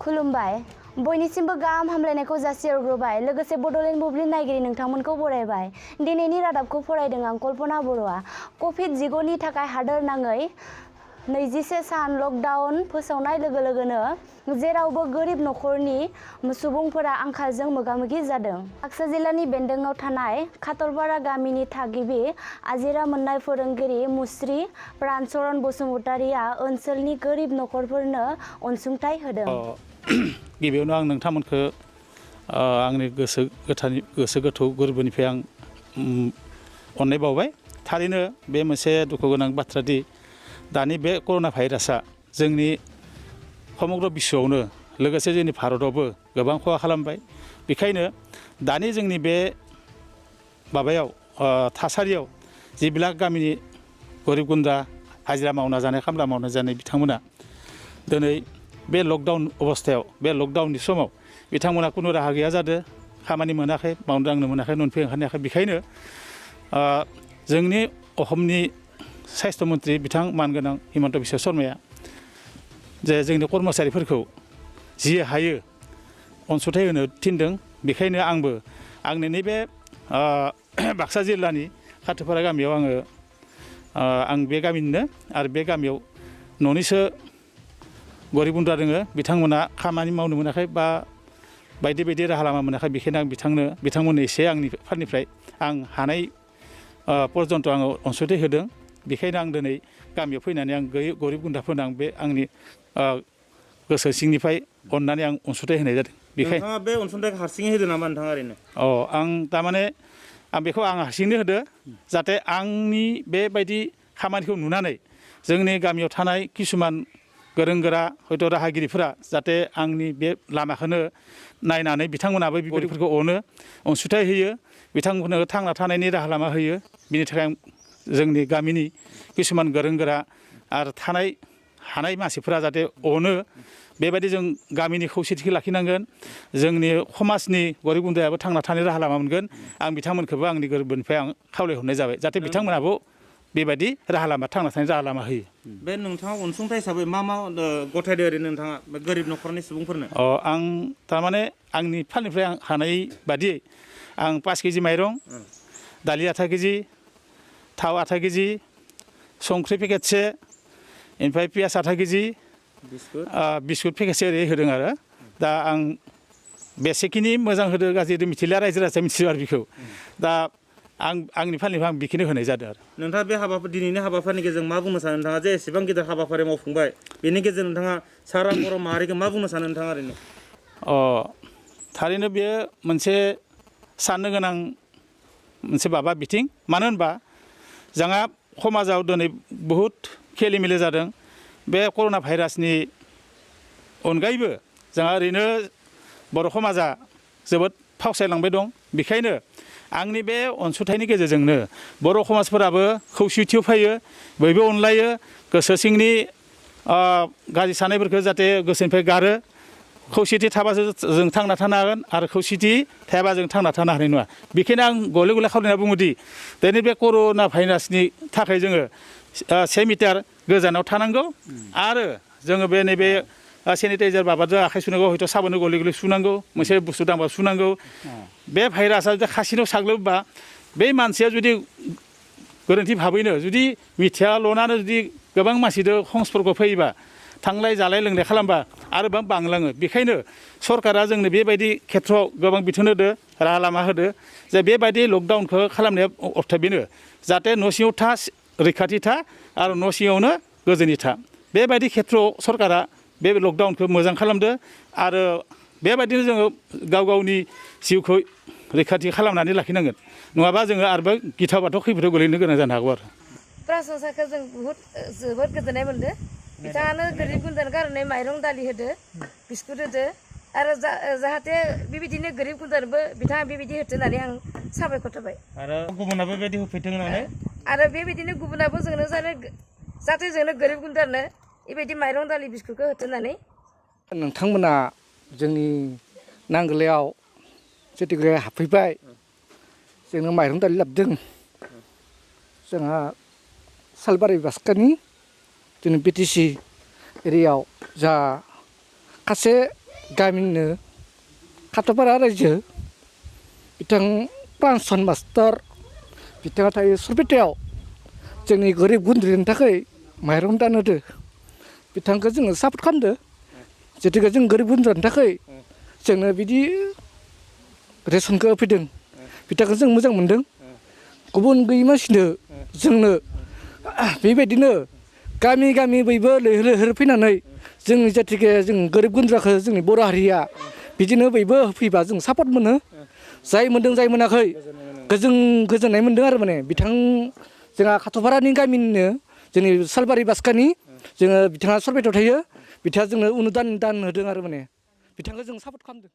खुलुमबाय बयनिसिमबो गाहाम हामलायनायखौ जासिहरग्रोबाय लोगोसे बड'लेण्ड बुब्लि नायगिरि नोंथांमोनखौ बरायबाय। दिनैनि रादाबखौ फरायदों आं कल्पना बर'आ। कभिड-19 नि थाखाय हादोर नाङै 21 सान लकडाउन फोसावनाय लोगो लोगोनो जेरावबो गोरिब नखरनि सुबुंफोरा आंखालजों मोगा-मोगि जादों। बाक्सा जिल्लानि बेन्दोंआव थानाय खाथरपारा गामिनि थागिबि आजिरा मोननाय फोरोंगिरि मुस्रि प्राणचरण बसुमतारीया ओनसोलनि गोरिब नखरफोरनो अनसुंथाइ होदों। गिबियावनो आं नोंथांमोनखौ आंनि गोसो गोथौ गोरबोनिफ्राय आं अननाय बावबाय। थारैनो बे मोनसे दुखु गोनां बाथ्रा दि दानि बे कर'ना भाइरासआ जोंनि समग्र बिश्वआवनो लोगोसे जोंनि भारतआवबो गोबां खहा खालामबाय। बेखायनो दानि जोंनि बे माबायाव थासारियाव जिबिलाक गामिनि गोरिब गुन्द्रा हाजिरा मावना जानाय खामला मावना जानाय बिथांमोना दिनै बे लकडाउन अबस्थायाव बे लकडाउननि समाव बिथांमोना खुनु राहा गैया जादों, खामानि मोनाखै, मावनो दांनो मोनाखै, न'निफ्राय ओंखारनो हायाखै। बेखायनो जोंनि असमनि स्वास्थ्य मन्त्रि बिथां मानगोनां हिमन्त बिश्व शर्माया जे जोंनि कर्मचारिफोरखौ जि हायो अनसुंथाइ होनो थिनदों। बेखायनो आंबो आंनि नैबे बाक्सा जिल्लानि खाथरपारा गामियाव आं बे गामिनिनो आरो बे गामियाव न'निसो गरिब गुन्द्रा दोङो, बिथांमोना खामानि मावनो मोनाखै बा बायदि बायदि राहा लामा मोनाखै। बेखायनो आं बिथांमोननो एसे आंनि फारनिफ्राय आं हानाय पर्यन्त आङो अनसुंथाइ होदों। बेखायनो आं दिनै गामियाव फैनानै आं गरिब गुन्द्राफोरनो आं बे आंनि गोसो सिंनिफ्राय अननानै आं अनसुंथाइ होनाय जादों। बेखायनो नोंथाङा बे अनसुंथाइखौ हारसिङै होदों नामा नोंथाङा ओरैनो? आं थारमाने आं बेखौ आं हारसिंनो होदो जाहाथे आंनि बेबायदि खामानिखौ नुनानै जोंनि गामियाव थानाय किसुमान गोरों गोरा हयथ' राहागिरिफोरा जाहाथे आंनि बे लामाखौनो नायनानै बिथांमोनाबो गरिबफोरखौ अनो, अनसुंथाइ होयो, बिथांमोननो थांना थानायनि राहा लामा होयो। बिनि थाखाय आं जोंनि गामिनि किसुमान गोरों गोरा आरो हानाय मानसिफोरा जाहाथे अनो, बेबायदि जों गामिनि खौसेथिखौ लाखिनांगोन। जोंनि समाजनि गरिब गुन्द्रायाबो थांना थानाय राहा लामा मोनगोन। आं बिथांमोनखौबो आंनि गोरबोनिफ्राय आं खावलायहरनाय जाबाय जाहाथे बिथांमोनाबो बेबायदि राहा लामा थांना थानायनि राहा लामा होयो। बे नोंथाङा अनसुंथाइ हिसाबै मा गथायदो ओरैनो नोंथाङा गोरिब न'खरनि सुबुंफोरनो? आं थारमाने आंनि फालनिफ्राय आं हानाय बादियै आं 5 केजि माइरं, दालि 8 केजि, थाव 8 केजि, संख्रि पेकेटसे, ओमफ्राय पियास 8 केजि, बिस्कुट पेकेटसे ओरै होदों आरो। दा आं बेसेखिनि मोजां होदो गाज्रि होदो मिथिला, रायजो राजाया मिथियो आरो बेखौ। दा आंनि फालनिफ्राय आं बेखिनि होनाय जादों आरो। नोंथाङा बे दिनैनि हाबाफारिनि गेजेरजों मा बुंनो सानो? नोंथाङा जे एसेबां गिदिर हाबाफारि मावफुंबाय, बेनि गेजेरजों नोंथाङा सारा बर' माहारिखौ मा बुंनो सानो नोंथाङा ओरैनो? थारैनो बेयो मोनसे साननो गोनां मोनसे बिथिं। मानो होनबा जोंहा समाजाव दिनै बहुद खेलि मेलि जादों। बे कर'ना भाइरासनि अनगायैबो जोंहा ओरैनो बर' समाजा जोबोद फावसायलांबाय दं। बेखायनो आंनि बे अनसुंथाइनि गेजेरजोंनो बर' समाजफोराबो खौसेथियाव फैयो, बयबो अनलायो, गोसो सिंनि गाज्रि साननायफोरखौ जाहाथे गोसोनिफ्राय गारो। खौसेथि थाबासो जों थांना थानो हागोन आरो खौसेथि थायाबा जों थांना थानो हानाय नङा। बेखायनो आं गले गले खावलायना बुङोदि दिनै बे कर'ना भाइरासनि थाखाय जोङो 1 मिटार गोजानाव थानांगौ आरो जोङो बे नैबे सेनिटाइजार माबाजों आखाइ सुनांगौ, हयथ' साबोनजों गले गले सुनांगौ, मोनसे बुस्थु दांबा सुनांगौ। बे भाइरासआ जुदि खासिनाव साग्लोबबा बे मानसिया जुदि गोरोन्थि भाबैनो जुदि मिथियाल'नानो जुदि गोबां मानसिजों संस्पर्क फैयोबा, थांलाय जालाय लोंलाय खालामबा आरोबां बांलाङो। बेखायनो सरकारा जोंनो बेबायदि खेथ्रआव गोबां बिथोन होदो, राहा लामा होदो जे बेबायदि लकडाउनखौ खालामनाया अर्थ बेनो जाहाथे न' सिङाव था, रैखाथि था आरो न' सिङावनो गोजोनै था। बेबायदि खेथ्रआव सरकारा बे लकडाउनखौ मोजां खालामदो आरो बेबायदिनो जोङो गाव गावनि जिउखौ रैखाथि खालामनानै लाखिनांगोन। नङाबा जोङो आरोबां गिथाव बाथाव खैफोदाव गोलैनो गोनां जानो हागौ आरो। प्रशंसाखौ जों जोबोद गोजोननाय मोनदों। बिथाङानो गोरिब गुन्द्रानि कारनै माइरं दालि होदो, बिस्कुट होदो आरो जाहाथे बेबायदिनो गोरिब गुन्द्रानोबो बिथाङा बेबायदि होथों होननानै आं साबायखर थाबाय। आरो गुबुनाबो बेबायदि होफैथों होननानै आरो बेबायदिनो गुबुनाबो जोंनो जाहाथे जोंनो गोरिब गुन्द्रानो बेबायदि माइरं दालि बिस्कुटखौ होथों होननानै। नोंथांमोना जोंनि नांगोलायाव जेतिगरे हाबफैबाय, जोंनो माइरं दालि लाबोदों। जोंहा सालबारि बास्कानि जोंनि BTC एरियायाव जा खासे गामिनिनो खाथापारा रायजो बिथां प्रान्सन मास्टार बिथाङा थायो सुरपेटायाव जोंनि गोरिब गुन्द्रिनि थाखाय माइरं दान होदो बिथांखौ जोङो सापर्ट खालामदो जेतिके जों गोरिब गुन्द्रानि थाखाय जोंनो बिदि रेसनखौ होफैदों बिथांखौ जों मोजां मोनदों गुबुन गैयि मानसिनो जोंनो बेबायदिनो गामि गामि बयबो लैहोर लैहोर फैनानै जोंनि जेतिके जों गोरिब गुन्द्राखौ जोंनि बर' हारिया बिदिनो बयबो होफैबा जों सापर्ट मोनो जाय मोन्दों जाय मोनाखै गोजोननाय मोन्दों आरो माने बिथां जोंहा खाथपारानि गामिनिनो जोंनि सालबारि बासखानि जोङो बिथाङा सरपेटायाव थायो बिथाङा जोंनो अनुदान दान होदों आरो माने बिथांखौ जों सापर्ट खालामदों